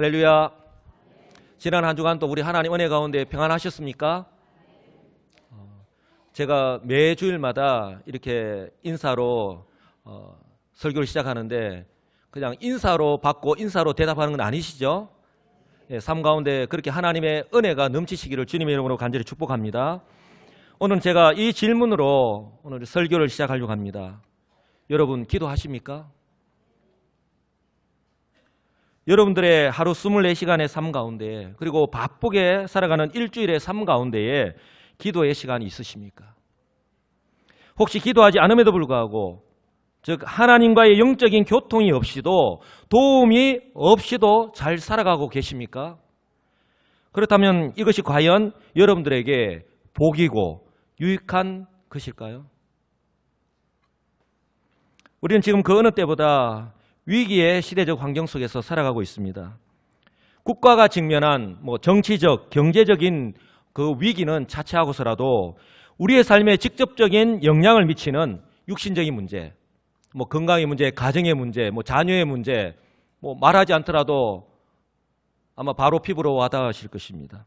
할렐루야. 지난 한 주간 또 우리 하나님 은혜 가운데 평안하셨습니까? 제가 매 주일마다 이렇게 인사로 설교를 시작하는데 그냥 인사로 받고 인사로 대답하는 건 아니시죠? 삶 가운데 그렇게 하나님의 은혜가 넘치시기를 주님의 이름으로 간절히 축복합니다. 오늘 제가 이 질문으로 오늘 설교를 시작하려고 합니다. 여러분 기도하십니까? 여러분들의 하루 24시간의 삶 가운데 그리고 바쁘게 살아가는 일주일의 삶 가운데에 기도의 시간이 있으십니까? 혹시 기도하지 않음에도 불구하고 즉 하나님과의 영적인 교통이 없이도 도움이 없이도 잘 살아가고 계십니까? 그렇다면 이것이 과연 여러분들에게 복이고 유익한 것일까요? 우리는 지금 그 어느 때보다 위기의 시대적 환경 속에서 살아가고 있습니다. 국가가 직면한 정치적, 경제적인 그 위기는 차치하고서라도 우리의 삶에 직접적인 영향을 미치는 육신적인 문제, 건강의 문제, 가정의 문제, 자녀의 문제, 말하지 않더라도 아마 바로 피부로 와닿으실 것입니다.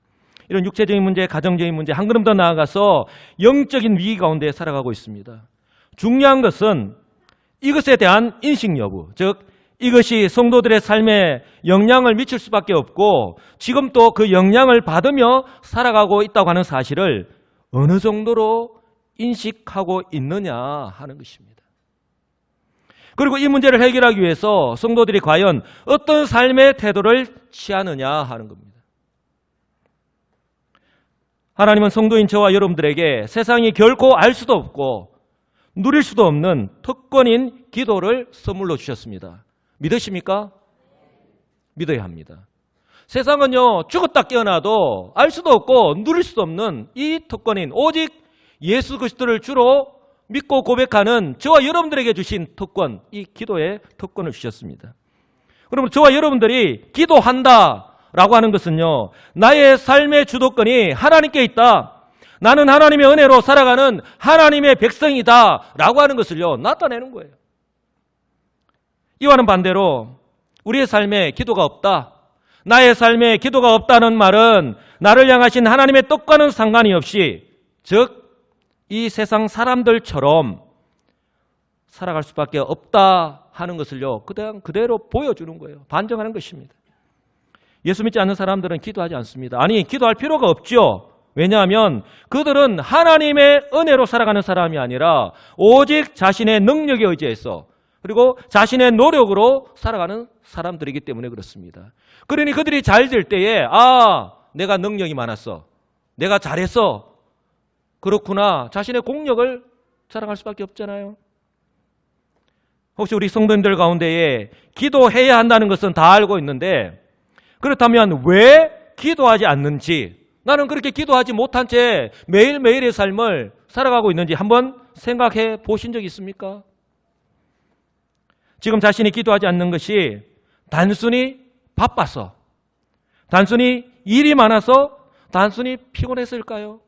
이런 육체적인 문제, 가정적인 문제, 한 걸음 더 나아가서 영적인 위기 가운데 살아가고 있습니다. 중요한 것은 이것에 대한 인식 여부, 즉 이것이 성도들의 삶에 영향을 미칠 수밖에 없고 지금 또 그 영향을 받으며 살아가고 있다고 하는 사실을 어느 정도로 인식하고 있느냐 하는 것입니다. 그리고 이 문제를 해결하기 위해서 성도들이 과연 어떤 삶의 태도를 취하느냐 하는 겁니다. 하나님은 성도인 저와 여러분들에게 세상이 결코 알 수도 없고 누릴 수도 없는 특권인 기도를 선물로 주셨습니다. 믿으십니까? 믿어야 합니다. 세상은요 죽었다 깨어나도 알 수도 없고 누릴 수도 없는 이 특권인 오직 예수 그리스도를 주로 믿고 고백하는 저와 여러분들에게 주신 특권, 이 기도의 특권을 주셨습니다. 그러면 저와 여러분들이 기도한다라고 하는 것은요 나의 삶의 주도권이 하나님께 있다, 나는 하나님의 은혜로 살아가는 하나님의 백성이다 라고 하는 것을요 나타내는 거예요. 이와는 반대로 우리의 삶에 기도가 없다, 나의 삶에 기도가 없다는 말은 나를 향하신 하나님의 뜻과는 상관이 없이 즉 이 세상 사람들처럼 살아갈 수밖에 없다 하는 것을요 그냥 그대로 보여주는 거예요. 반증하는 것입니다. 예수 믿지 않는 사람들은 기도하지 않습니다. 아니 기도할 필요가 없죠. 왜냐하면 그들은 하나님의 은혜로 살아가는 사람이 아니라 오직 자신의 능력에 의지해서 그리고 자신의 노력으로 살아가는 사람들이기 때문에 그렇습니다. 그러니 그들이 잘 될 때에 내가 능력이 많았어, 내가 잘했어, 그렇구나 자신의 공력을 자랑할 수밖에 없잖아요. 혹시 우리 성도님들 가운데에 기도해야 한다는 것은 다 알고 있는데 그렇다면 왜 기도하지 않는지, 나는 그렇게 기도하지 못한 채 매일매일의 삶을 살아가고 있는지 한번 생각해 보신 적 있습니까? 지금 자신이 기도하지 않는 것이 단순히 바빠서, 단순히 일이 많아서, 단순히 피곤했을까요?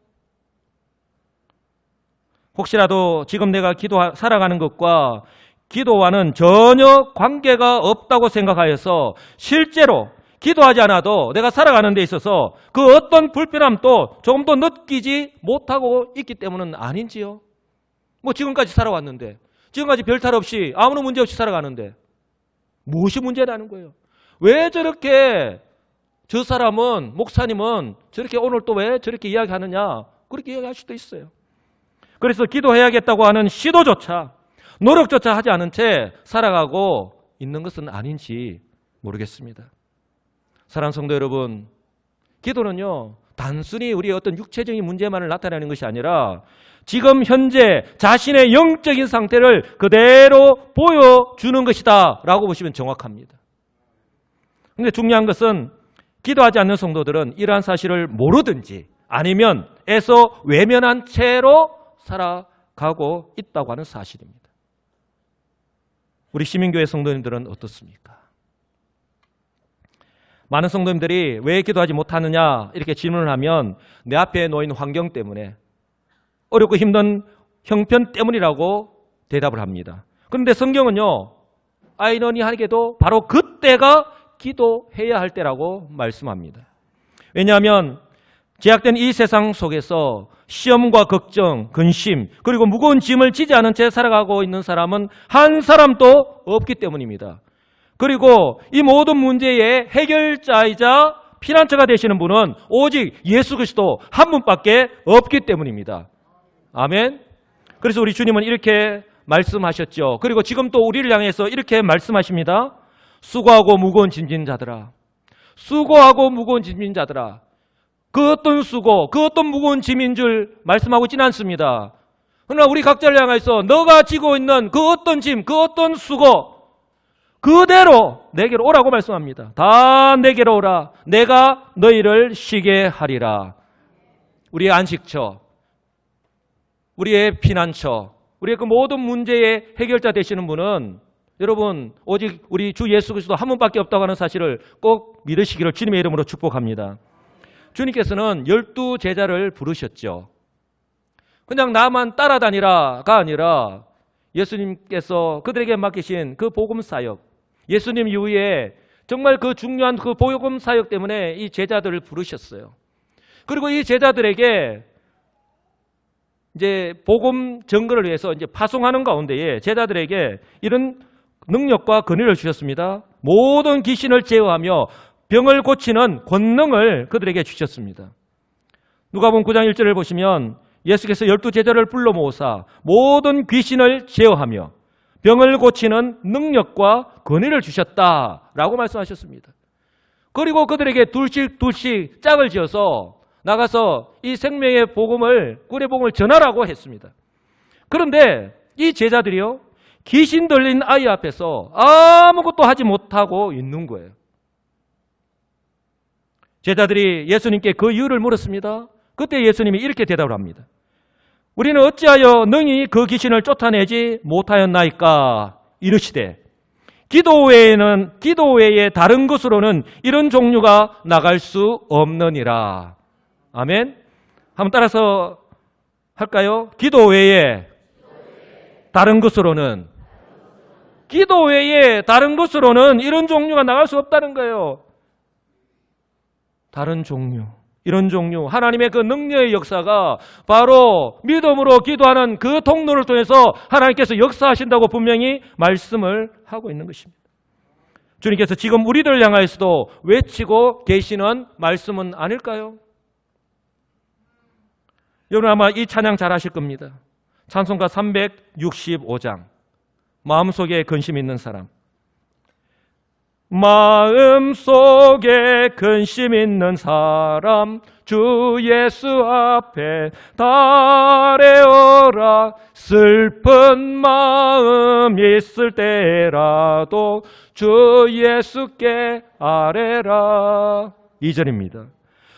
혹시라도 지금 내가 살아가는 것과 기도와는 전혀 관계가 없다고 생각하여서 실제로 기도하지 않아도 내가 살아가는 데 있어서 그 어떤 불편함도 조금도 느끼지 못하고 있기 때문은 아닌지요? 지금까지 살아왔는데, 지금까지 별탈 없이 아무런 문제 없이 살아가는데 무엇이 문제라는 거예요? 왜 저렇게 저 사람은, 목사님은 저렇게 오늘 또 왜 저렇게 이야기하느냐, 그렇게 이야기할 수도 있어요. 그래서 기도해야겠다고 하는 시도조차, 노력조차 하지 않은 채 살아가고 있는 것은 아닌지 모르겠습니다. 사랑하는 성도 여러분, 기도는요 단순히 우리의 어떤 육체적인 문제만을 나타내는 것이 아니라 지금 현재 자신의 영적인 상태를 그대로 보여주는 것이다 라고 보시면 정확합니다. 그런데 중요한 것은 기도하지 않는 성도들은 이러한 사실을 모르든지 아니면 애써 외면한 채로 살아가고 있다고 하는 사실입니다. 우리 시민교회 성도님들은 어떻습니까? 많은 성도님들이 왜 기도하지 못하느냐 이렇게 질문을 하면 내 앞에 놓인 환경 때문에, 어렵고 힘든 형편 때문이라고 대답을 합니다. 그런데 성경은요 아이러니하게도 바로 그때가 기도해야 할 때라고 말씀합니다. 왜냐하면 제약된 이 세상 속에서 시험과 걱정, 근심, 그리고 무거운 짐을 지지 않은 채 살아가고 있는 사람은 한 사람도 없기 때문입니다. 그리고 이 모든 문제의 해결자이자 피난처가 되시는 분은 오직 예수 그리스도 한 분밖에 없기 때문입니다. 아멘. 그래서 우리 주님은 이렇게 말씀하셨죠. 그리고 지금 또 우리를 향해서 이렇게 말씀하십니다. 수고하고 무거운 짐진 자들아. 수고하고 무거운 짐진 자들아. 그 어떤 수고, 그 어떤 무거운 짐인 줄 말씀하고 있지는 않습니다. 그러나 우리 각자를 향해서 너가 지고 있는 그 어떤 짐, 그 어떤 수고 그대로 내게로 오라고 말씀합니다. 다 내게로 오라. 내가 너희를 쉬게 하리라. 우리의 안식처, 우리의 피난처, 우리의 그 모든 문제의 해결자 되시는 분은 여러분 오직 우리 주 예수 그리스도 한 분밖에 없다고 하는 사실을 꼭 믿으시기를 주님의 이름으로 축복합니다. 주님께서는 12 제자를 부르셨죠. 그냥 나만 따라다니라가 아니라 예수님께서 그들에게 맡기신 그 복음 사역, 예수님 이후에 정말 그 중요한 그 복음 사역 때문에 이 제자들을 부르셨어요. 그리고 이 제자들에게 이제 복음 전거를 위해서 이제 파송하는 가운데에 제자들에게 이런 능력과 권위를 주셨습니다. 모든 귀신을 제어하며 병을 고치는 권능을 그들에게 주셨습니다. 누가복음 9장 1절을 보시면 예수께서 12 제자를 불러 모으사 모든 귀신을 제어하며 병을 고치는 능력과 권위를 주셨다라고 말씀하셨습니다. 그리고 그들에게 둘씩 짝을 지어서 나가서 이 생명의 복음을, 꿀의 복음을 전하라고 했습니다. 그런데 이 제자들이요, 귀신 들린 아이 앞에서 아무것도 하지 못하고 있는 거예요. 제자들이 예수님께 그 이유를 물었습니다. 그때 예수님이 이렇게 대답을 합니다. 우리는 어찌하여 능히 그 귀신을 쫓아내지 못하였나이까? 이르시되 기도 외에 다른 것으로는 이런 종류가 나갈 수 없느니라. 아멘. 한번 따라서 할까요? 기도 외에 다른 것으로는, 기도 외에 다른 것으로는 이런 종류가 나갈 수 없다는 거예요. 다른 종류, 이런 종류, 하나님의 그 능력의 역사가 바로 믿음으로 기도하는 그 통로를 통해서 하나님께서 역사하신다고 분명히 말씀을 하고 있는 것입니다. 주님께서 지금 우리들을 향하여서도 외치고 계시는 말씀은 아닐까요? 여러분 아마 이 찬양 잘 아실 겁니다. 찬송가 365장, 마음속에 근심 있는 사람. 마음속에 근심 있는 사람 주 예수 앞에 달래어라. 슬픈 마음 있을 때라도 주 예수께 아뢰라. 2절입니다.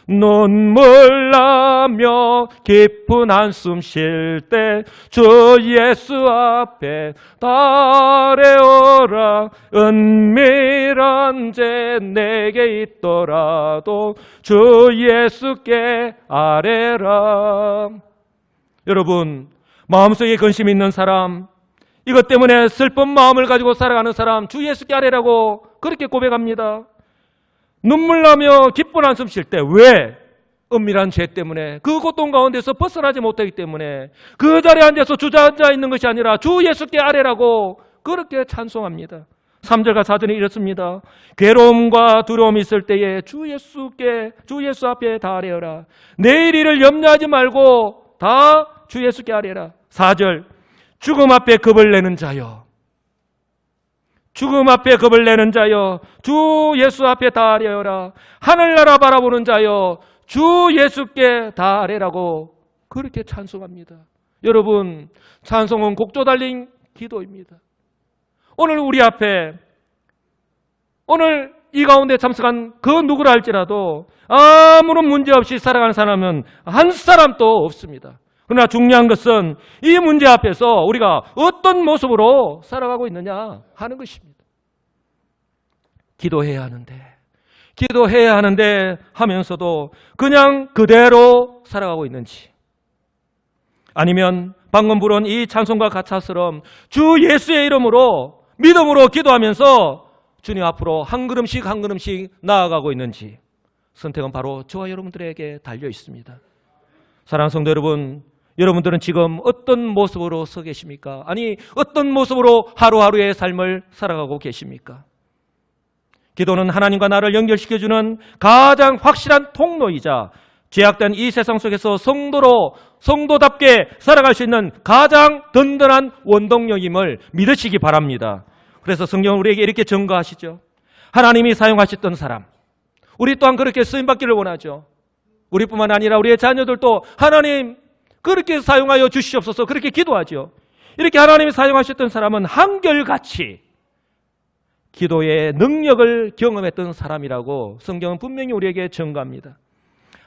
눈물 나며 깊은 한숨 쉴 때 주 예수 앞에 달래어라. 은밀한 죄 내게 있더라도 주 예수께 아뢰라. 여러분, 마음속에 근심 있는 사람, 이것 때문에 슬픈 마음을 가지고 살아가는 사람 주 예수께 아뢰라고 그렇게 고백합니다. 눈물 나며 기쁜 한숨 쉴 때 왜? 은밀한 죄 때문에, 그 고통 가운데서 벗어나지 못하기 때문에 그 자리에 앉아서 주저앉아 있는 것이 아니라 주 예수께 아뢰라고 그렇게 찬송합니다. 3절과 4절이 이렇습니다. 괴로움과 두려움이 있을 때에 주 예수 앞에 다 아뢰어라. 내일 일을 염려하지 말고 다 주 예수께 아뢰라. 4절, 죽음 앞에 겁을 내는 자여, 죽음 앞에 겁을 내는 자여 주 예수 앞에 다 아뢰어라. 하늘나라 바라보는 자여 주 예수께 다 아뢰라고 그렇게 찬송합니다. 여러분, 찬송은 곡조 달린 기도입니다. 오늘 우리 앞에, 오늘 이 가운데 참석한 그 누구라 할지라도 아무런 문제 없이 살아가는 사람은 한 사람도 없습니다. 그러나 중요한 것은 이 문제 앞에서 우리가 어떤 모습으로 살아가고 있느냐 하는 것입니다. 기도해야 하는데 하면서도 그냥 그대로 살아가고 있는지, 아니면 방금 부른 이 찬송과 가차처럼 주 예수의 이름으로 믿음으로 기도하면서 주님 앞으로 한 걸음씩 한 걸음씩 나아가고 있는지 선택은 바로 저와 여러분들에게 달려 있습니다. 사랑하는 성도 여러분, 여러분들은 지금 어떤 모습으로 서 계십니까? 아니, 어떤 모습으로 하루하루의 삶을 살아가고 계십니까? 기도는 하나님과 나를 연결시켜주는 가장 확실한 통로이자 죄악된 이 세상 속에서 성도답게 살아갈 수 있는 가장 든든한 원동력임을 믿으시기 바랍니다. 그래서 성경은 우리에게 이렇게 증거하시죠. 하나님이 사용하셨던 사람, 우리 또한 그렇게 쓰임받기를 원하죠. 우리뿐만 아니라 우리의 자녀들도 하나님 그렇게 사용하여 주시옵소서 그렇게 기도하죠. 이렇게 하나님이 사용하셨던 사람은 한결같이 기도의 능력을 경험했던 사람이라고 성경은 분명히 우리에게 증거합니다.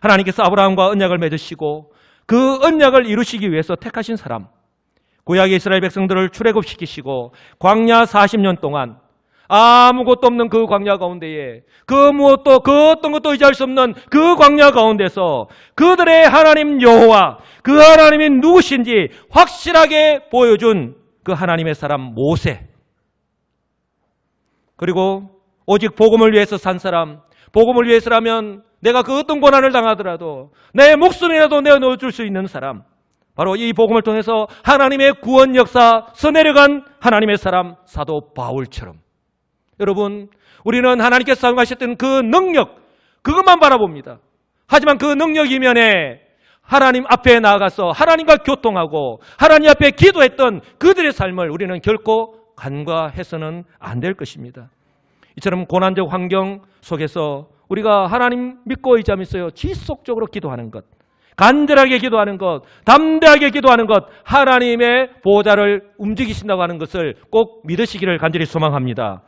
하나님께서 아브라함과 언약을 맺으시고 그 언약을 이루시기 위해서 택하신 사람, 구약의 이스라엘 백성들을 출애굽시키시고 광야 40년 동안 아무것도 없는 그 광야 가운데에 그 어떤 것도 의지할 수 없는 그 광야 가운데서 그들의 하나님 여호와, 그 하나님이 누구신지 확실하게 보여준 그 하나님의 사람 모세, 그리고 오직 복음을 위해서 산 사람, 복음을 위해서라면 내가 그 어떤 고난을 당하더라도 내 목숨이라도 내어놓을 수 있는 사람, 바로 이 복음을 통해서 하나님의 구원 역사 서내려간 하나님의 사람 사도 바울처럼, 여러분, 우리는 하나님께서 사용하셨던 그 능력, 그것만 바라봅니다. 하지만 그 능력 이면에 하나님 앞에 나아가서 하나님과 교통하고 하나님 앞에 기도했던 그들의 삶을 우리는 결코 간과해서는 안 될 것입니다. 이처럼 고난적 환경 속에서 우리가 하나님 믿고 의지하면서요, 지속적으로 기도하는 것, 간절하게 기도하는 것, 담대하게 기도하는 것, 하나님의 보호자를 움직이신다고 하는 것을 꼭 믿으시기를 간절히 소망합니다.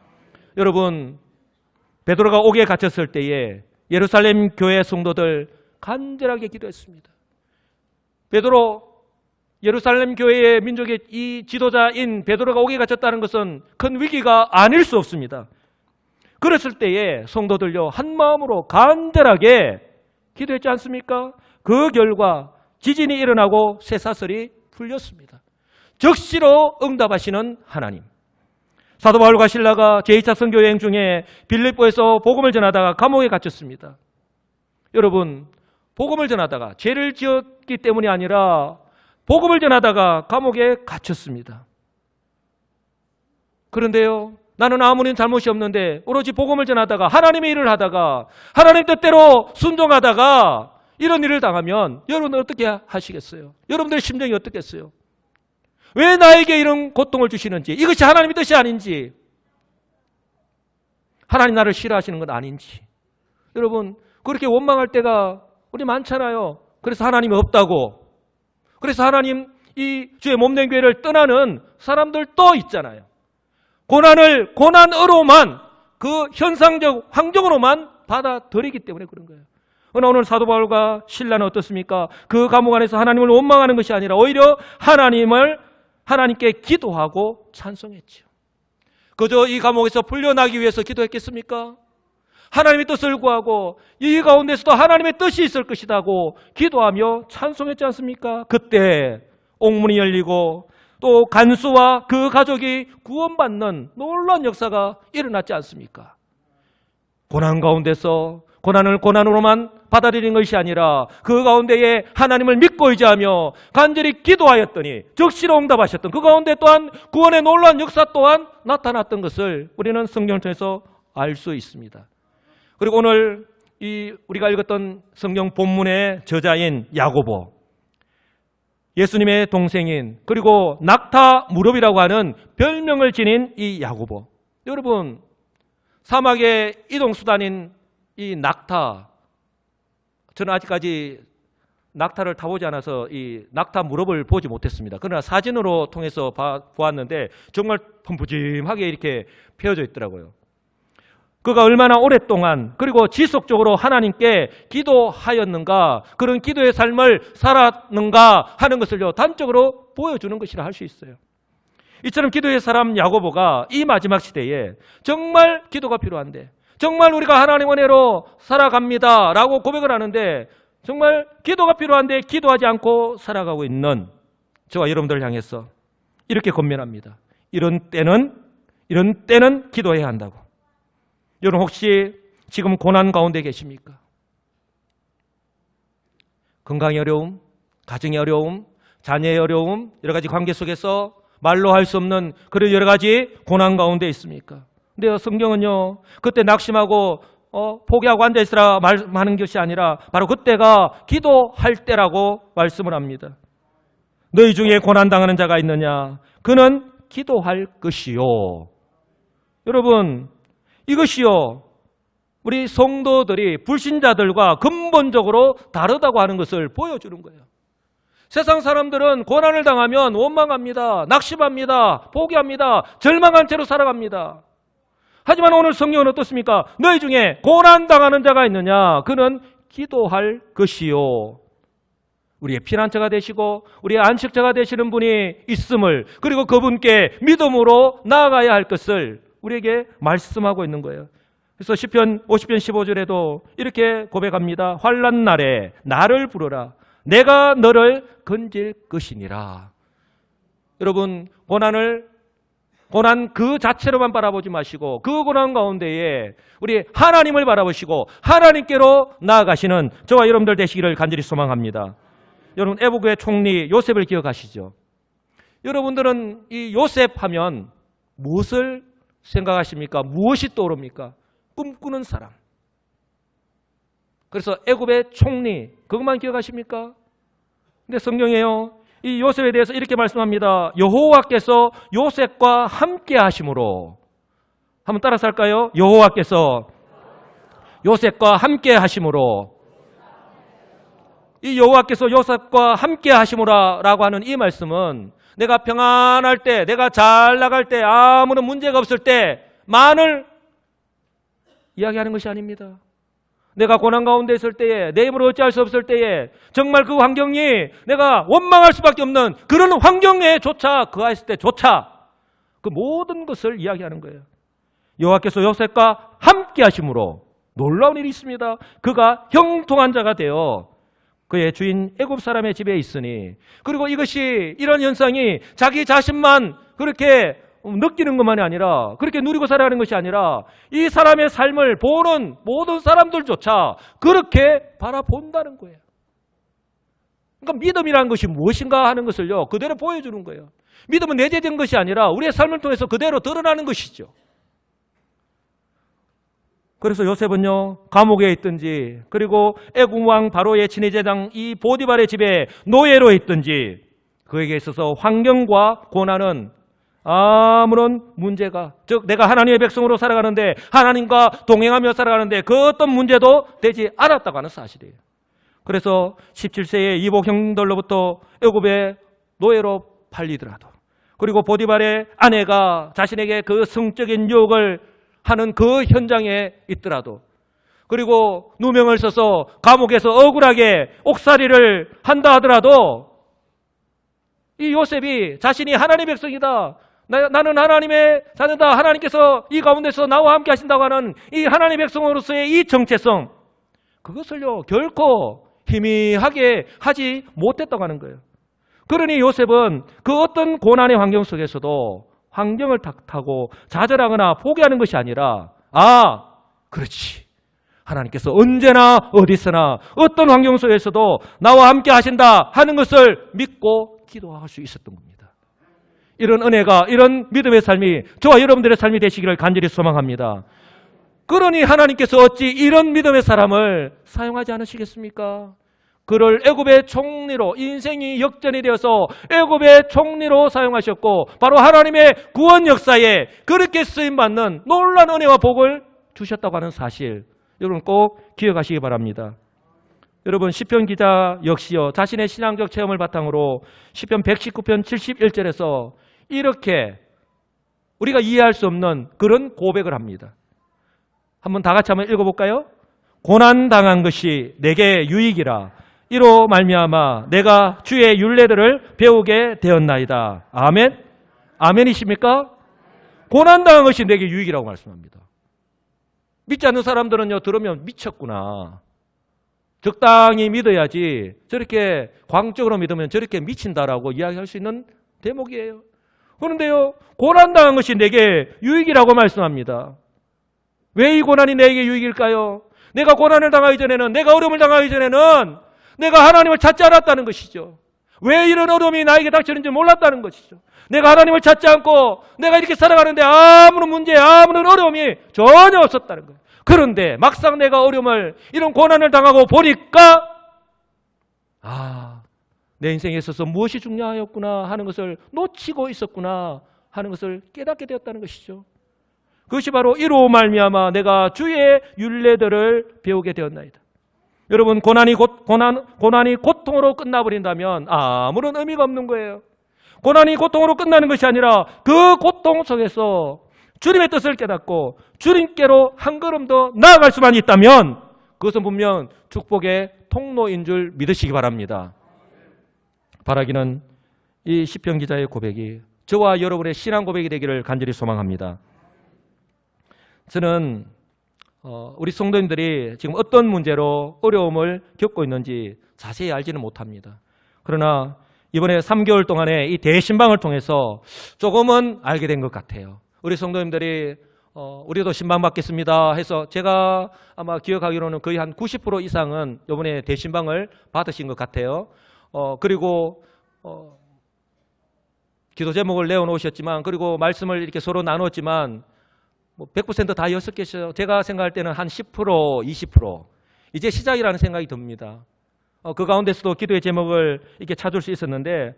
여러분, 베드로가 옥에 갇혔을 때에 예루살렘 교회 성도들 간절하게 기도했습니다. 베드로, 예루살렘 교회의 민족의 이 지도자인 베드로가 옥에 갇혔다는 것은 큰 위기가 아닐 수 없습니다. 그랬을 때에 성도들요, 한 마음으로 간절하게 기도했지 않습니까? 그 결과 지진이 일어나고 쇠사슬이 풀렸습니다. 적시로 응답하시는 하나님. 사도 바울과 실라가 제2차 선교 여행 중에 빌립보에서 복음을 전하다가 감옥에 갇혔습니다. 여러분, 복음을 전하다가 죄를 지었기 때문이 아니라 복음을 전하다가 감옥에 갇혔습니다. 그런데요, 나는 아무런 잘못이 없는데 오로지 복음을 전하다가 하나님의 일을 하다가 하나님 뜻대로 순종하다가 이런 일을 당하면 여러분은 어떻게 하시겠어요? 여러분들의 심정이 어떻겠어요? 왜 나에게 이런 고통을 주시는지, 이것이 하나님의 뜻이 아닌지, 하나님 나를 싫어하시는 건 아닌지, 여러분 그렇게 원망할 때가 우리 많잖아요. 그래서 하나님이 없다고, 그래서 하나님 이 주의 몸된 교회를 떠나는 사람들도 있잖아요. 고난으로만, 그 현상적 환경으로만 받아들이기 때문에 그런 거예요. 그러나 오늘 사도 바울과 실라는 어떻습니까? 그 감옥 안에서 하나님을 원망하는 것이 아니라 오히려 하나님께 기도하고 찬송했죠. 그저 이 감옥에서 풀려나기 위해서 기도했겠습니까? 하나님의 뜻을 구하고 이 가운데서도 하나님의 뜻이 있을 것이라고 기도하며 찬송했지 않습니까? 그때 옥문이 열리고 또 간수와 그 가족이 구원받는 놀라운 역사가 일어났지 않습니까? 고난 가운데서 고난을 고난으로만 받아들이는 것이 아니라 그 가운데에 하나님을 믿고 의지하며 간절히 기도하였더니 적시로 응답하셨던 그 가운데 또한 구원의 놀라운 역사 또한 나타났던 것을 우리는 성경을 통해서 알 수 있습니다. 그리고 오늘 우리가 읽었던 성경 본문의 저자인 야고보, 예수님의 동생인, 그리고 낙타 무렵이라고 하는 별명을 지닌 이 야고보, 여러분 사막의 이동수단인 이 낙타, 저는 아직까지 낙타를 타보지 않아서 이 낙타 무렵을 보지 못했습니다. 그러나 사진으로 통해서 보았는데 정말 펌푸짐하게 이렇게 펴져 있더라고요. 그가 얼마나 오랫동안 그리고 지속적으로 하나님께 기도하였는가, 그런 기도의 삶을 살았는가 하는 것을요 단적으로 보여주는 것이라 할 수 있어요. 이처럼 기도의 사람 야고보가 이 마지막 시대에 정말 기도가 필요한데, 정말 우리가 하나님 은혜로 살아갑니다 라고 고백을 하는데 정말 기도가 필요한데 기도하지 않고 살아가고 있는 저와 여러분들을 향해서 이렇게 권면합니다. 이런 때는 기도해야 한다고. 여러분 혹시 지금 고난 가운데 계십니까? 건강의 어려움, 가정의 어려움, 자녀의 어려움, 여러 가지 관계 속에서 말로 할 수 없는 그런 여러 가지 고난 가운데 있습니까? 근데 성경은요, 그때 낙심하고 포기하고 앉아있으라 말하는 것이 아니라 바로 그때가 기도할 때라고 말씀을 합니다. 너희 중에 고난당하는 자가 있느냐? 그는 기도할 것이요. 여러분, 이것이요, 우리 성도들이 불신자들과 근본적으로 다르다고 하는 것을 보여주는 거예요. 세상 사람들은 고난을 당하면 원망합니다. 낙심합니다. 포기합니다. 절망한 채로 살아갑니다. 하지만 오늘 성경은 어떻습니까? 너희 중에 고난당하는 자가 있느냐? 그는 기도할 것이요. 우리의 피난처가 되시고 우리의 안식처가 되시는 분이 있음을, 그리고 그분께 믿음으로 나아가야 할 것을 우리에게 말씀하고 있는 거예요. 그래서 시편 50편 15절에도 이렇게 고백합니다. 환난 날에 나를 부르라. 내가 너를 건질 것이니라. 여러분, 고난 그 자체로만 바라보지 마시고 그 고난 가운데에 우리 하나님을 바라보시고 하나님께로 나아가시는 저와 여러분들 되시기를 간절히 소망합니다. 여러분, 애국의 총리 요셉을 기억하시죠? 여러분들은 이 요셉 하면 무엇을 생각하십니까? 무엇이 떠오릅니까? 꿈꾸는 사람. 그래서 애굽의 총리, 그것만 기억하십니까? 근데 성경에요, 이 요셉에 대해서 이렇게 말씀합니다. 여호와께서 요셉과 함께 하심으로. 한번 따라서 할까요? 여호와께서 요셉과 함께 하심으로. 이 여호와께서 요셉과 함께 하심으로라고 하는 이 말씀은 내가 평안할 때, 내가 잘 나갈 때, 아무런 문제가 없을 때만을 이야기하는 것이 아닙니다. 내가 고난 가운데 있을 때에, 내 힘으로 어찌할 수 없을 때에, 정말 그 환경이 내가 원망할 수밖에 없는 그런 환경에 조차 그하였을 때조차 그 모든 것을 이야기하는 거예요. 여호와께서 요셉과 함께 하심으로 놀라운 일이 있습니다. 그가 형통한 자가 되어 그의 주인 애굽 사람의 집에 있으니, 그리고 이것이, 이런 현상이 자기 자신만 그렇게 느끼는 것만이 아니라, 그렇게 누리고 살아가는 것이 아니라 이 사람의 삶을 보는 모든 사람들조차 그렇게 바라본다는 거예요. 그러니까 믿음이라는 것이 무엇인가 하는 것을요, 그대로 보여주는 거예요. 믿음은 내재된 것이 아니라 우리의 삶을 통해서 그대로 드러나는 것이죠. 그래서 요셉은요, 감옥에 있든지, 그리고 애굽 왕 바로의 친위제장 이 보디발의 집에 노예로 있든지, 그에게 있어서 환경과 고난은 아무런 문제가, 즉 내가 하나님의 백성으로 살아가는데, 하나님과 동행하며 살아가는데 그 어떤 문제도 되지 않았다고 하는 사실이에요. 그래서 17세의 이복 형들로부터 애굽의 노예로 팔리더라도, 그리고 보디발의 아내가 자신에게 그 성적인 유혹을 하는 그 현장에 있더라도, 그리고 누명을 써서 감옥에서 억울하게 옥살이를 한다 하더라도, 이 요셉이 자신이 하나님의 백성이다, 나는 하나님의 자녀다, 하나님께서 이 가운데서 나와 함께 하신다고 하는 이 하나님의 백성으로서의 이 정체성, 그것을요 결코 희미하게 하지 못했다고 하는 거예요. 그러니 요셉은 그 어떤 고난의 환경 속에서도 환경을 탓하고 좌절하거나 포기하는 것이 아니라, 그렇지, 하나님께서 언제나 어디서나 어떤 환경 속에서도 나와 함께 하신다 하는 것을 믿고 기도할 수 있었던 겁니다. 이런 은혜가, 이런 믿음의 삶이 저와 여러분들의 삶이 되시기를 간절히 소망합니다. 그러니 하나님께서 어찌 이런 믿음의 사람을 사용하지 않으시겠습니까? 그를 애굽의 총리로, 인생이 역전이 되어서 애굽의 총리로 사용하셨고, 바로 하나님의 구원 역사에 그렇게 쓰임받는 놀라운 은혜와 복을 주셨다고 하는 사실, 여러분 꼭 기억하시기 바랍니다. 여러분, 시편 기자 역시요, 자신의 신앙적 체험을 바탕으로 시편 119편 71절에서 이렇게 우리가 이해할 수 없는 그런 고백을 합니다. 한번 다 같이 한번 읽어볼까요? 고난당한 것이 내게 유익이라, 이로 말미암아 내가 주의 율례들을 배우게 되었나이다. 아멘? 아멘이십니까? 고난당한 것이 내게 유익이라고 말씀합니다. 믿지 않는 사람들은요, 들으면 미쳤구나, 적당히 믿어야지, 저렇게 광적으로 믿으면 저렇게 미친다라고 이야기할 수 있는 대목이에요. 그런데요, 고난당한 것이 내게 유익이라고 말씀합니다. 왜 이 고난이 내게 유익일까요? 내가 고난을 당하기 전에는, 내가 어려움을 당하기 전에는 내가 하나님을 찾지 않았다는 것이죠. 왜 이런 어려움이 나에게 닥치는지 몰랐다는 것이죠. 내가 하나님을 찾지 않고 내가 이렇게 살아가는데 아무런 문제, 아무런 어려움이 전혀 없었다는 거예요. 그런데 막상 내가 어려움을, 이런 고난을 당하고 보니까 내 인생에 있어서 무엇이 중요하였구나 하는 것을 놓치고 있었구나 하는 것을 깨닫게 되었다는 것이죠. 그것이 바로 이로 말미암아 내가 주의 율례들을 배우게 되었나이다. 여러분, 고난이 고통으로 끝나버린다면 아무런 의미가 없는 거예요. 고난이 고통으로 끝나는 것이 아니라 그 고통 속에서 주님의 뜻을 깨닫고 주님께로 한 걸음 더 나아갈 수만 있다면 그것은 분명 축복의 통로인 줄 믿으시기 바랍니다. 바라기는 이 시편 기자의 고백이 저와 여러분의 신앙 고백이 되기를 간절히 소망합니다. 저는 우리 성도님들이 지금 어떤 문제로 어려움을 겪고 있는지 자세히 알지는 못합니다. 그러나 이번에 3개월 동안에 이 대신방을 통해서 조금은 알게 된 것 같아요. 우리 성도님들이 우리도 신방 받겠습니다 해서 제가 아마 기억하기로는 거의 한 90% 이상은 이번에 대신방을 받으신 것 같아요. 그리고 기도 제목을 내어놓으셨지만, 그리고 말씀을 이렇게 서로 나눴지만 100% 다 였었겠어요. 제가 생각할 때는 한 10%, 20% 이제 시작이라는 생각이 듭니다. 그 가운데서도 기도의 제목을 이렇게 찾을 수 있었는데,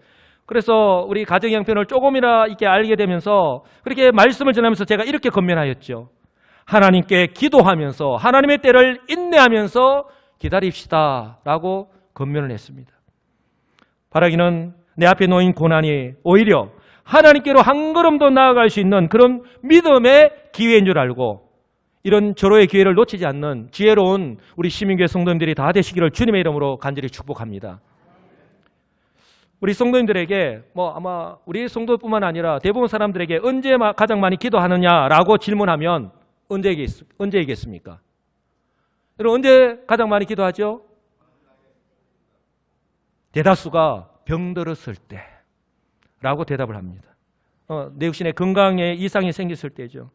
그래서 우리 가정 형편을 조금이나 이렇게 알게 되면서 그렇게 말씀을 전하면서 제가 이렇게 권면하였죠. 하나님께 기도하면서 하나님의 때를 인내하면서 기다립시다 라고 권면을 했습니다. 바라기는 내 앞에 놓인 고난이 오히려 하나님께로 한 걸음 더 나아갈 수 있는 그런 믿음의 기회인 줄 알고, 이런 절호의 기회를 놓치지 않는 지혜로운 우리 시민교회 성도님들이 다 되시기를 주님의 이름으로 간절히 축복합니다. 우리 성도님들에게 아마 우리 성도뿐만 아니라 대부분 사람들에게 언제 가장 많이 기도하느냐라고 질문하면 언제이겠습니까? 여러분, 언제 가장 많이 기도하죠? 대다수가 병들었을 때라고 대답을 합니다. 내 육신의 건강에 이상이 생겼을 때죠.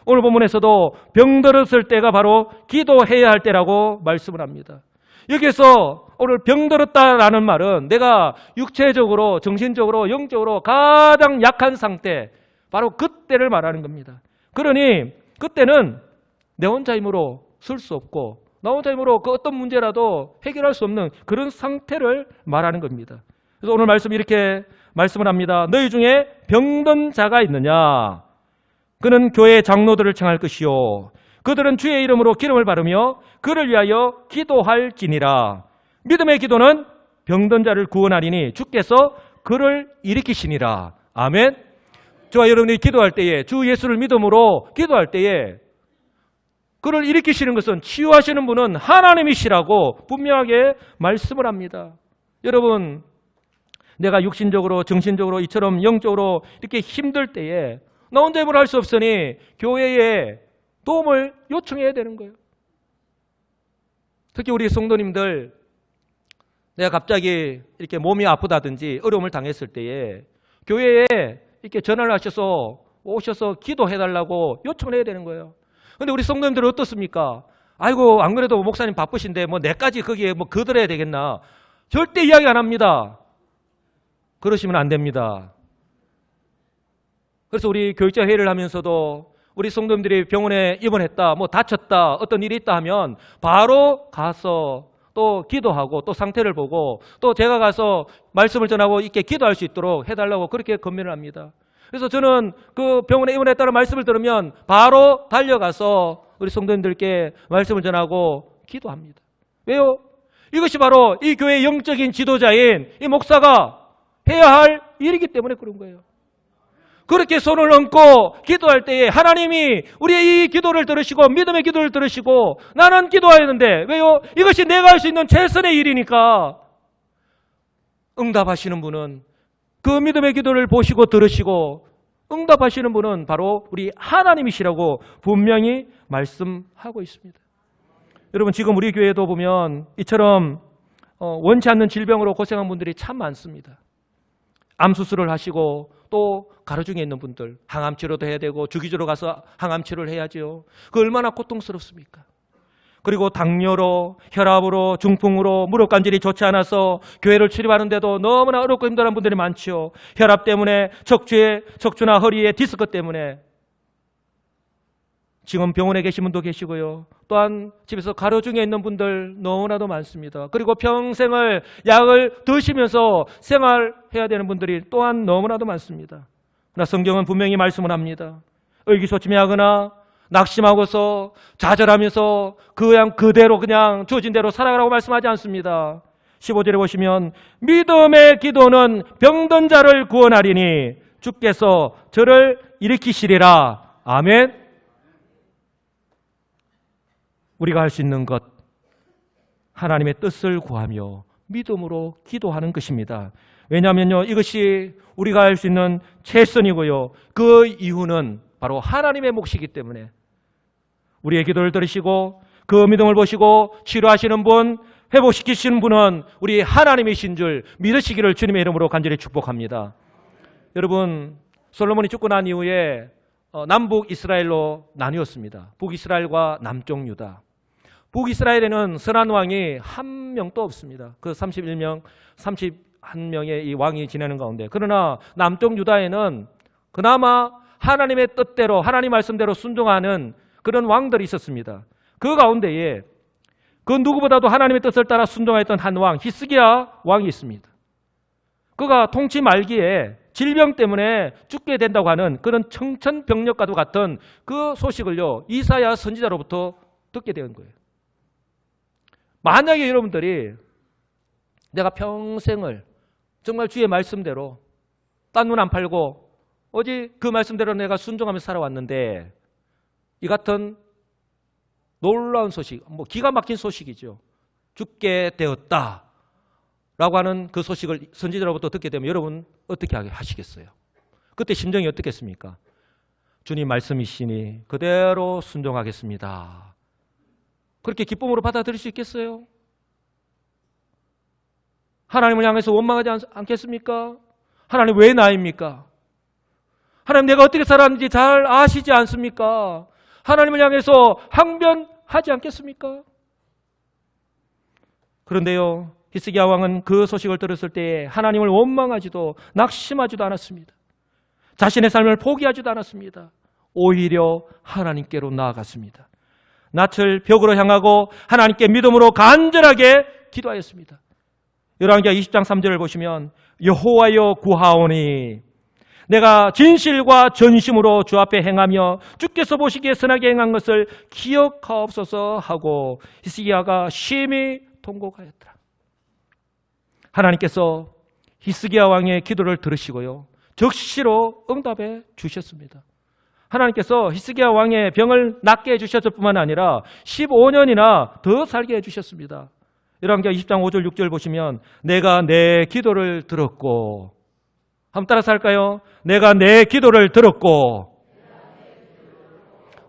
오늘 본문에서도 병들었을 때가 바로 기도해야 할 때라고 말씀을 합니다. 여기서 오늘 병들었다라는 말은 내가 육체적으로, 정신적으로, 영적으로 가장 약한 상태, 바로 그때를 말하는 겁니다. 그러니 그때는 내 혼자 힘으로 쓸 수 없고 나 혼자 힘으로 그 어떤 문제라도 해결할 수 없는 그런 상태를 말하는 겁니다. 그래서 오늘 말씀 이렇게 말씀을 합니다. 너희 중에 병든 자가 있느냐? 그는 교회 장로들을 청할 것이요 그들은 주의 이름으로 기름을 바르며 그를 위하여 기도할지니라. 믿음의 기도는 병든 자를 구원하리니 주께서 그를 일으키시니라. 아멘. 저와 여러분이 기도할 때에, 주 예수를 믿음으로 기도할 때에 그를 일으키시는 것은, 치유하시는 분은 하나님이시라고 분명하게 말씀을 합니다. 여러분, 내가 육신적으로, 정신적으로, 이처럼 영적으로 이렇게 힘들 때에 나 혼자 힘으로 할 수 없으니 교회에 도움을 요청해야 되는 거예요. 특히 우리 성도님들, 내가 갑자기 이렇게 몸이 아프다든지 어려움을 당했을 때에 교회에 이렇게 전화를 하셔서 오셔서 기도해달라고 요청을 해야 되는 거예요. 그런데 우리 성도님들은 어떻습니까? 아이고, 안 그래도 목사님 바쁘신데 내까지 거기에 거들어야 되겠나? 절대 이야기 안 합니다. 그러시면 안 됩니다. 그래서 우리 교육자 회의를 하면서도 우리 성도님들이 병원에 입원했다, 다쳤다, 어떤 일이 있다 하면 바로 가서 또 기도하고 또 상태를 보고 또 제가 가서 말씀을 전하고 이렇게 기도할 수 있도록 해달라고 그렇게 권면을 합니다. 그래서 저는 그 병원에 입원했다는 말씀을 들으면 바로 달려가서 우리 성도님들께 말씀을 전하고 기도합니다. 왜요? 이것이 바로 이 교회의 영적인 지도자인 이 목사가 해야 할 일이기 때문에 그런 거예요. 그렇게 손을 얹고 기도할 때에 하나님이 우리의 이 기도를 들으시고 믿음의 기도를 들으시고, 나는 기도하였는데 왜요? 이것이 내가 할 수 있는 최선의 일이니까 응답하시는 분은, 그 믿음의 기도를 보시고 들으시고 응답하시는 분은 바로 우리 하나님이시라고 분명히 말씀하고 있습니다. 여러분, 지금 우리 교회도 보면 이처럼 원치 않는 질병으로 고생한 분들이 참 많습니다. 암 수술을 하시고 또 가로중에 있는 분들 항암 치료도 해야 되고 주기적으로 가서 항암 치료를 해야죠. 그 얼마나 고통스럽습니까? 그리고 당뇨로, 혈압으로, 중풍으로, 무릎 관절이 좋지 않아서 교회를 출입하는데도 너무나 어렵고 힘들어하는 분들이 많죠. 혈압 때문에, 척추나 허리에 디스크 때문에 지금 병원에 계신 분도 계시고요. 또한 집에서 가로중에 있는 분들 너무나도 많습니다. 그리고 평생을 약을 드시면서 생활해야 되는 분들이 또한 너무나도 많습니다. 그러나 성경은 분명히 말씀을 합니다. 의기소침해하거나 낙심하고서 좌절하면서 그대로 그냥 주어진 대로 살아가라고 말씀하지 않습니다. 15절에 보시면 믿음의 기도는 병든 자를 구원하리니 주께서 저를 일으키시리라. 아멘. 우리가 할 수 있는 것, 하나님의 뜻을 구하며 믿음으로 기도하는 것입니다. 왜냐하면요, 이것이 우리가 할 수 있는 최선이고요. 그 이유는 바로 하나님의 몫이기 때문에 우리의 기도를 들으시고 그 믿음을 보시고 치료하시는 분, 회복시키시는 분은 우리 하나님이신 줄 믿으시기를 주님의 이름으로 간절히 축복합니다. 여러분, 솔로몬이 죽고 난 이후에 남북 이스라엘로 나뉘었습니다. 북이스라엘과 남쪽 유다. 북이스라엘에는 선한 왕이 한 명도 없습니다. 그 31명의 이 왕이 지내는 가운데. 그러나 남쪽 유다에는 그나마 하나님의 뜻대로, 하나님 말씀대로 순종하는 그런 왕들이 있었습니다. 그 가운데에 그 누구보다도 하나님의 뜻을 따라 순종했던 한 왕, 히스기야 왕이 있습니다. 그가 통치 말기에 질병 때문에 죽게 된다고 하는 그런 청천벽력과도 같은 그 소식을요, 이사야 선지자로부터 듣게 된 거예요. 만약에 여러분들이 내가 평생을 정말 주의 말씀대로 딴 눈 안 팔고 오직 그 말씀대로 내가 순종하며 살아왔는데 이 같은 놀라운 소식, 기가 막힌 소식이죠. 죽게 되었다 라고 하는 그 소식을 선지자로부터 듣게 되면 여러분 어떻게 하시겠어요? 그때 심정이 어떻겠습니까? 주님 말씀이시니 그대로 순종하겠습니다. 그렇게 기쁨으로 받아들일 수 있겠어요? 하나님을 향해서 원망하지 않겠습니까? 하나님 왜 나입니까? 하나님 내가 어떻게 살았는지 잘 아시지 않습니까? 하나님을 향해서 항변하지 않겠습니까? 그런데요, 히스기야 왕은 그 소식을 들었을 때에 하나님을 원망하지도 낙심하지도 않았습니다. 자신의 삶을 포기하지도 않았습니다. 오히려 하나님께로 나아갔습니다. 낯을 벽으로 향하고 하나님께 믿음으로 간절하게 기도하였습니다. 열왕기하 20장 3절을 보시면 여호와여 구하오니 내가 진실과 전심으로 주 앞에 행하며 주께서 보시기에 선하게 행한 것을 기억하옵소서 하고 히스기야가 심히 통곡하였더라. 하나님께서 히스기야 왕의 기도를 들으시고요, 즉시로 응답해 주셨습니다. 하나님께서 히스기야 왕의 병을 낫게 해주셨을 뿐만 아니라 15년이나 더 살게 해주셨습니다. 열왕기하 20장 5절 6절 보시면 내가 내 기도를 들었고, 한번 따라서 할까요? 내가 내 기도를 들었고,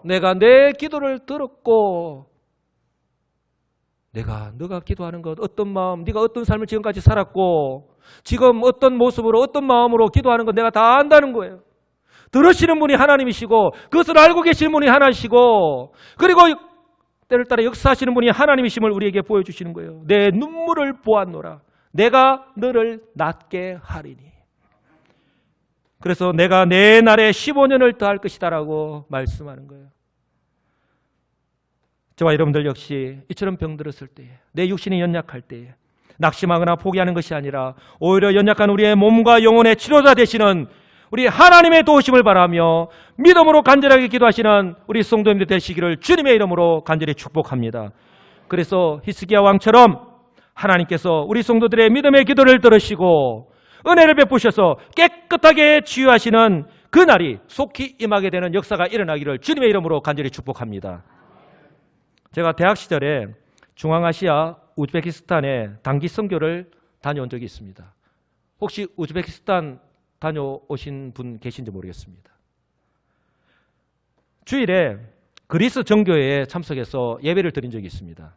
내가 내 기도를 들었고, 너가 기도하는 것, 어떤 마음, 네가 어떤 삶을 지금까지 살았고 지금 어떤 모습으로 어떤 마음으로 기도하는 것 내가 다 안다는 거예요. 들으시는 분이 하나님이시고 그것을 알고 계시는 분이 하나님이시고 그리고 때를 따라 역사하시는 분이 하나님이심을 우리에게 보여주시는 거예요. 내 눈물을 보았노라. 내가 너를 낫게 하리니. 그래서 내가 내 날에 15년을 더할 것이다라고 말씀하는 거예요. 저와 여러분들 역시 이처럼 병들었을 때에, 내 육신이 연약할 때에 낙심하거나 포기하는 것이 아니라 오히려 연약한 우리의 몸과 영혼의 치료자 되시는 우리 하나님의 도우심을 바라며 믿음으로 간절하게 기도하시는 우리 성도님들 되시기를 주님의 이름으로 간절히 축복합니다. 그래서 히스기야 왕처럼 하나님께서 우리 성도들의 믿음의 기도를 들으시고 은혜를 베푸셔서 깨끗하게 치유하시는 그날이 속히 임하게 되는 역사가 일어나기를 주님의 이름으로 간절히 축복합니다. 제가 대학 시절에 중앙아시아 우즈베키스탄에 단기 선교를 다녀온 적이 있습니다. 혹시 우즈베키스탄 다녀오신 분 계신지 모르겠습니다. 주일에 그리스 정교회에 참석해서 예배를 드린 적이 있습니다.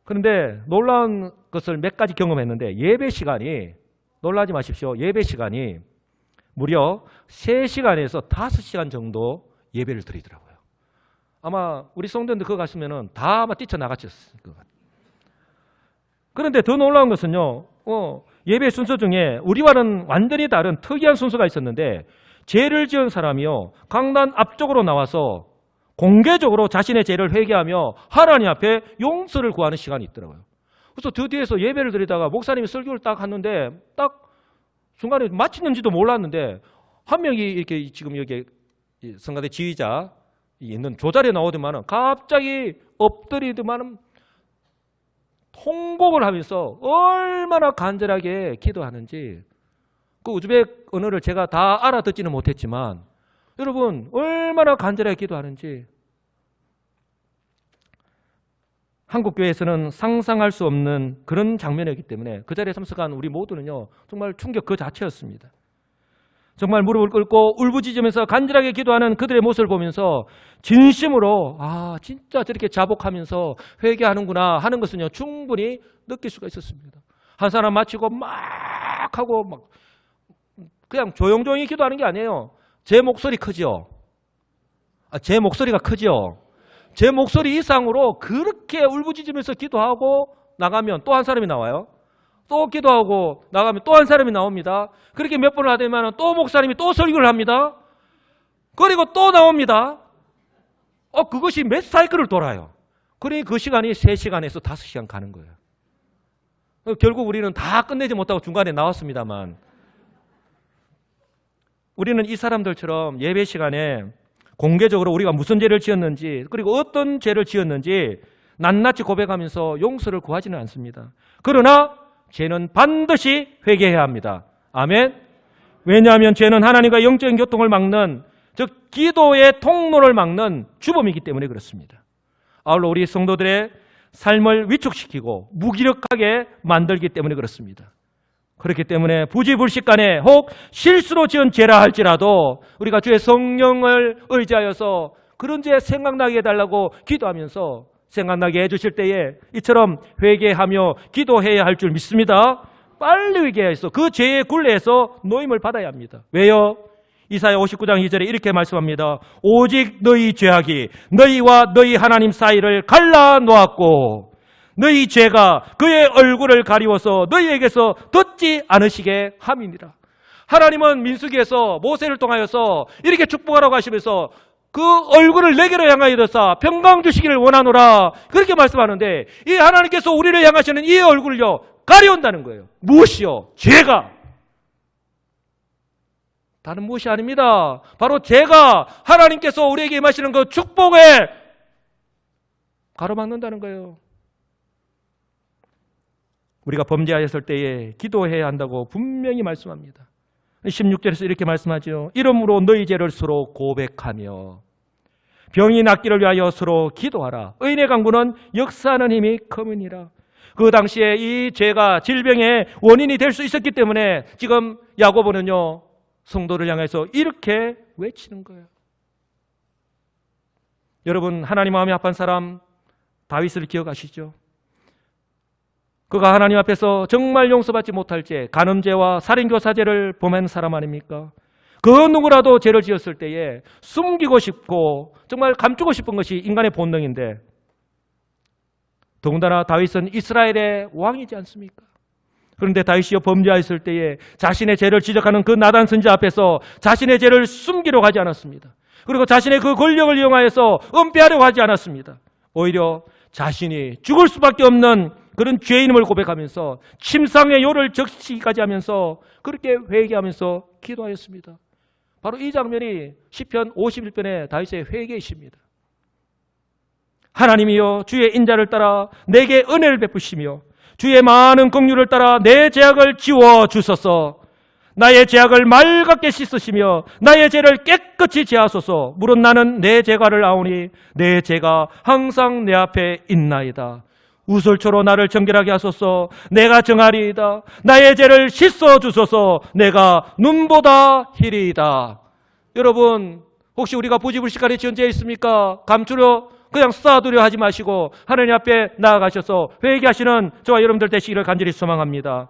그런데 놀라운 것을 몇 가지 경험했는데 예배 시간이 놀라지 마십시오. 예배 시간이 무려 3시간에서 5시간 정도 예배를 드리더라고요. 아마 우리 성도님들 그거 갔으면 다 아마 뛰쳐나갔을 것 같아요. 그런데 더 놀라운 것은요, 예배 순서 중에 우리와는 완전히 다른 특이한 순서가 있었는데, 죄를 지은 사람이요, 강단 앞쪽으로 나와서 공개적으로 자신의 죄를 회개하며 하나님 앞에 용서를 구하는 시간이 있더라고요. 그래서 저 뒤에서 예배를 드리다가 목사님이 설교를 딱 하는데, 딱 순간에 마치는지도 몰랐는데, 한 명이 이렇게 지금 여기 성가대 지휘자 있는 조자리에 나오더만은 갑자기 엎드리더만은 통곡을 하면서 얼마나 간절하게 기도하는지, 그 우즈벡 언어를 제가 다 알아듣지는 못했지만 여러분 얼마나 간절하게 기도하는지, 한국 교회에서는 상상할 수 없는 그런 장면이었기 때문에 그 자리에 참석한 우리 모두는요 정말 충격 그 자체였습니다. 정말 무릎을 꿇고 울부짖으면서 간절하게 기도하는 그들의 모습을 보면서 진심으로 진짜 저렇게 자복하면서 회개하는구나 하는 것은요 충분히 느낄 수가 있었습니다. 한 사람 마치고 막 하고 막 그냥 조용조용히 기도하는 게 아니에요. 제 목소리 크죠? 제 목소리가 크죠? 제 목소리 이상으로 그렇게 울부짖으면서 기도하고 나가면 또 한 사람이 나와요. 또 기도하고 나가면 또 한 사람이 나옵니다. 그렇게 몇 번을 하다면 또 목사님이 또 설교를 합니다. 그리고 또 나옵니다. 그것이 몇 사이클을 돌아요. 그러니 그 시간이 3시간에서 5시간 가는 거예요. 결국 우리는 다 끝내지 못하고 중간에 나왔습니다만, 우리는 이 사람들처럼 예배 시간에 공개적으로 우리가 무슨 죄를 지었는지, 그리고 어떤 죄를 지었는지 낱낱이 고백하면서 용서를 구하지는 않습니다. 그러나 죄는 반드시 회개해야 합니다. 아멘. 왜냐하면 죄는 하나님과 영적인 교통을 막는, 즉 기도의 통로를 막는 주범이기 때문에 그렇습니다. 아울러 우리 성도들의 삶을 위축시키고 무기력하게 만들기 때문에 그렇습니다. 그렇기 때문에 부지불식간에 혹 실수로 지은 죄라 할지라도 우리가 주의 성령을 의지하여서 그런 죄 생각나게 해달라고 기도하면서 생각나게 해주실 때에 이처럼 회개하며 기도해야 할 줄 믿습니다. 빨리 회개해서 그 죄의 굴레에서 노임을 받아야 합니다. 왜요? 이사야 59장 2절에 이렇게 말씀합니다. 오직 너희 죄악이 너희와 너희 하나님 사이를 갈라놓았고 너희 죄가 그의 얼굴을 가리워서 너희에게서 듣지 않으시게 함이니라. 하나님은 민수기에서 모세를 통하여서 이렇게 축복하라고 하시면서 그 얼굴을 내게로 향하여 드사 평강 주시기를 원하노라 그렇게 말씀하는데, 이 하나님께서 우리를 향하시는 이 얼굴을요 가려운다는 거예요. 무엇이요? 죄가. 다른 무엇이 아닙니다. 바로 죄가 하나님께서 우리에게 임하시는 그 축복에 가로막는다는 거예요. 우리가 범죄하였을 때에 기도해야 한다고 분명히 말씀합니다. 16절에서 이렇게 말씀하죠. 이러므로 너희 죄를 서로 고백하며 병이 낫기를 위하여 서로 기도하라. 의인의 강구는 역사하는 힘이 크니라. 그 당시에 이 죄가 질병의 원인이 될 수 있었기 때문에 지금 야고보는요 성도를 향해서 이렇게 외치는 거예요. 여러분, 하나님 마음이 아픈 사람 다윗을 기억하시죠? 그가 하나님 앞에서 정말 용서받지 못할 죄, 간음죄와 살인교사죄를 범한 사람 아닙니까? 그 누구라도 죄를 지었을 때에 숨기고 싶고 정말 감추고 싶은 것이 인간의 본능인데, 더군다나 다윗은 이스라엘의 왕이지 않습니까? 그런데 다윗이 범죄하였을 때에 자신의 죄를 지적하는 그 나단 선지자 앞에서 자신의 죄를 숨기려고 하지 않았습니다. 그리고 자신의 그 권력을 이용하여서 은폐하려고 하지 않았습니다. 오히려 자신이 죽을 수밖에 없는 그런 죄인임을 고백하면서 침상의 요를 적시기까지 하면서 그렇게 회개하면서 기도하였습니다. 바로 이 장면이 시편 51편의 다윗의 회개이십니다. 하나님이여, 주의 인자를 따라 내게 은혜를 베푸시며 주의 많은 긍휼을 따라 내 죄악을 지워 주소서. 나의 죄악을 맑게 씻으시며 나의 죄를 깨끗이 제하소서. 물은 나는 내 죄가를 아오니 내 죄가 항상 내 앞에 있나이다. 우슬초로 나를 정결하게 하소서. 내가 정하리이다. 나의 죄를 씻어 주소서. 내가 눈보다 희리이다. 여러분, 혹시 우리가 부지불식간에 지은 죄 있습니까? 감추려 그냥 쌓아두려 하지 마시고 하나님 앞에 나아가셔서 회개하시는 저와 여러분들 되시기를 간절히 소망합니다.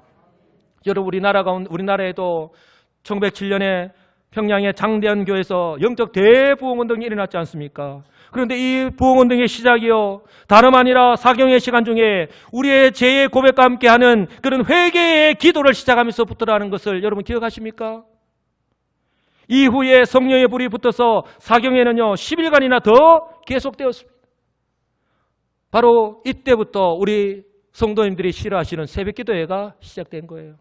여러분, 우리나라에도 1907년에 평양의 장대한 교회에서 영적 대부흥운동이 일어났지 않습니까? 그런데 이 부흥운동의 시작이요, 다름 아니라 사경의 시간 중에 우리의 죄의 고백과 함께하는 그런 회개의 기도를 시작하면서부터라는 것을 여러분 기억하십니까? 이후에 성령의 불이 붙어서 사경에는요 10일간이나 더 계속되었습니다. 바로 이때부터 우리 성도님들이 싫어하시는 새벽기도회가 시작된 거예요.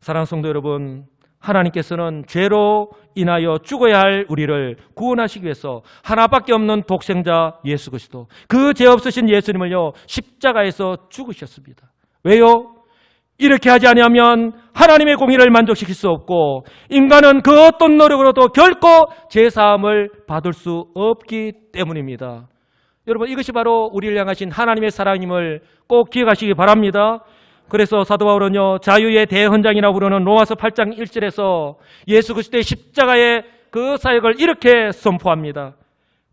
사랑하는 성도 여러분, 하나님께서는 죄로 인하여 죽어야 할 우리를 구원하시기 위해서 하나밖에 없는 독생자 예수 그리스도, 그 죄 없으신 예수님을요 십자가에서 죽으셨습니다. 왜요? 이렇게 하지 아니하면 하나님의 공의를 만족시킬 수 없고 인간은 그 어떤 노력으로도 결코 죄사함을 받을 수 없기 때문입니다. 여러분, 이것이 바로 우리를 향하신 하나님의 사랑임을 꼭 기억하시기 바랍니다. 그래서 사도 바울은요 자유의 대헌장이라고 부르는 로마서 8장 1절에서 예수 그리스도의 십자가의 그 사역을 이렇게 선포합니다.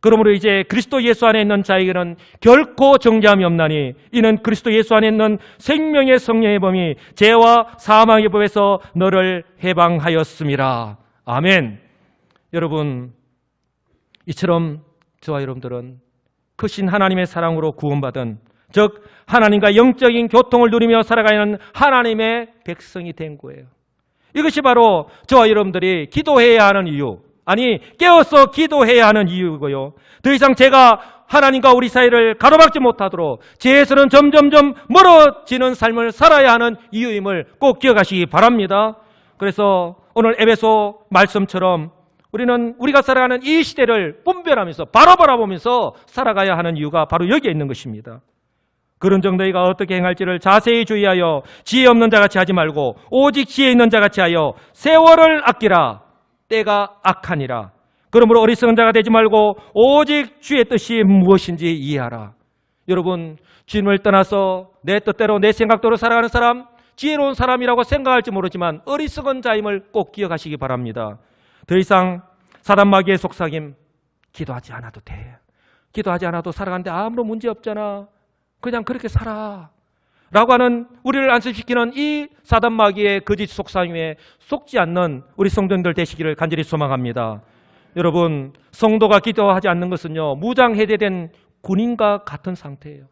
그러므로 이제 그리스도 예수 안에 있는 자에게는 결코 정죄함이 없나니 이는 그리스도 예수 안에 있는 생명의 성령의 범이 죄와 사망의 법에서 너를 해방하였음이라. 아멘. 여러분, 이처럼 저와 여러분들은 크신 하나님의 사랑으로 구원받은, 즉 하나님과 영적인 교통을 누리며 살아가는 하나님의 백성이 된 거예요. 이것이 바로 저와 여러분들이 기도해야 하는 이유, 아니 깨어서 기도해야 하는 이유고요. 더 이상 제가 하나님과 우리 사이를 가로막지 못하도록 죄에서는 점점점 멀어지는 삶을 살아야 하는 이유임을 꼭 기억하시기 바랍니다. 그래서 오늘 에베소 말씀처럼 우리는 우리가 살아가는 이 시대를 분별하면서 바로 바라보면서 살아가야 하는 이유가 바로 여기에 있는 것입니다. 그런 정 너희가 어떻게 행할지를 자세히 주의하여 지혜 없는 자같이 하지 말고 오직 지혜 있는 자같이 하여 세월을 아끼라. 때가 악하니라. 그러므로 어리석은 자가 되지 말고 오직 주의 뜻이 무엇인지 이해하라. 여러분, 주님을 떠나서 내 뜻대로 내 생각대로 살아가는 사람, 지혜로운 사람이라고 생각할지 모르지만 어리석은 자임을 꼭 기억하시기 바랍니다. 더 이상 사단 마귀의 속삭임, 기도하지 않아도 돼, 기도하지 않아도 살아가는데 아무런 문제 없잖아, 그냥 그렇게 살아 라고 하는, 우리를 안심시키는 이 사단 마귀의 거짓 속삭임에 속지 않는 우리 성도님들 되시기를 간절히 소망합니다. 여러분, 성도가 기도하지 않는 것은요 무장해제된 군인과 같은 상태예요.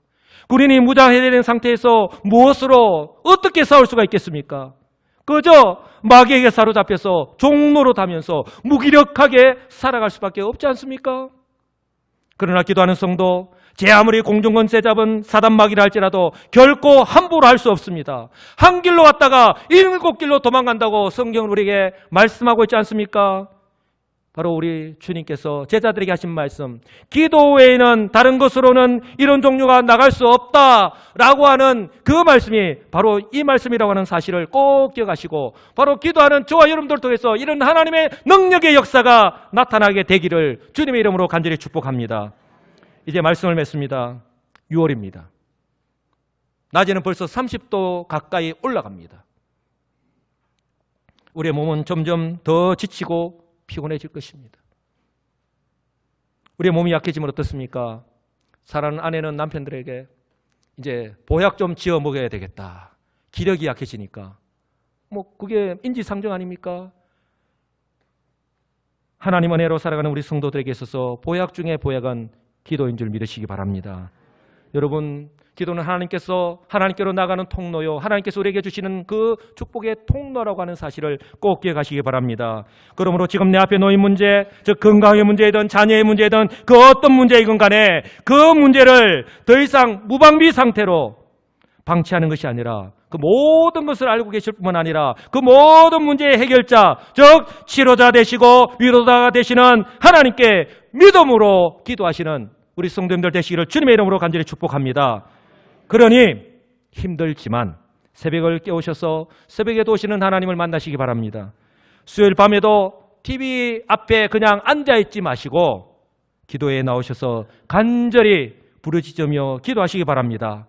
군인이 무장해제된 상태에서 무엇으로 어떻게 싸울 수가 있겠습니까? 그저 마귀에게 사로잡혀서 종로로 다면서 무기력하게 살아갈 수밖에 없지 않습니까? 그러나 기도하는 성도, 제 아무리 공중권세 잡은 사단 마귀라 할지라도 결코 함부로 할 수 없습니다. 한 길로 왔다가 7길로 도망간다고 성경은 우리에게 말씀하고 있지 않습니까? 바로 우리 주님께서 제자들에게 하신 말씀, 기도 외에는 다른 것으로는 이런 종류가 나갈 수 없다라고 하는 그 말씀이 바로 이 말씀이라고 하는 사실을 꼭 기억하시고, 바로 기도하는 저와 여러분들 통해서 이런 하나님의 능력의 역사가 나타나게 되기를 주님의 이름으로 간절히 축복합니다. 이제 말씀을 맺습니다. 6월입니다. 낮에는 벌써 30도 가까이 올라갑니다. 우리의 몸은 점점 더 지치고 피곤해질 것입니다. 우리의 몸이 약해지면 어떻습니까? 사랑하는 아내는 남편들에게 이제 보약 좀 지어 먹여야 되겠다, 기력이 약해지니까. 그게 인지상정 아닙니까? 하나님 은혜로 살아가는 우리 성도들에게 있어서 보약 중에 보약은 기도인 줄 믿으시기 바랍니다. 여러분, 기도는 하나님께로 나가는 통로요, 하나님께서 우리에게 주시는 그 축복의 통로라고 하는 사실을 꼭 기억하시기 바랍니다. 그러므로 지금 내 앞에 놓인 문제, 즉 건강의 문제이든 자녀의 문제이든 그 어떤 문제이건 간에 그 문제를 더 이상 무방비 상태로 방치하는 것이 아니라 그 모든 것을 알고 계실 뿐만 아니라 그 모든 문제의 해결자, 즉 치료자 되시고 위로자가 되시는 하나님께 믿음으로 기도하시는 우리 성도님들 되시기를 주님의 이름으로 간절히 축복합니다. 그러니 힘들지만 새벽을 깨우셔서 새벽에도 오시는 하나님을 만나시기 바랍니다. 수요일 밤에도 TV 앞에 그냥 앉아있지 마시고 기도에 나오셔서 간절히 부르짖으며 기도하시기 바랍니다.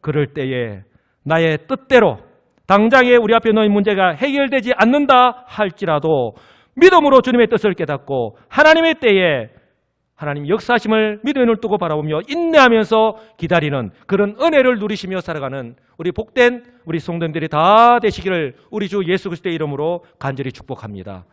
그럴 때에 나의 뜻대로 당장에 우리 앞에 놓인 문제가 해결되지 않는다 할지라도 믿음으로 주님의 뜻을 깨닫고 하나님의 때에 하나님 역사하심을 믿음의 눈을 뜨고 바라보며 인내하면서 기다리는 그런 은혜를 누리시며 살아가는 우리 복된 우리 성도님들이 다 되시기를 우리 주 예수 그리스도의 이름으로 간절히 축복합니다.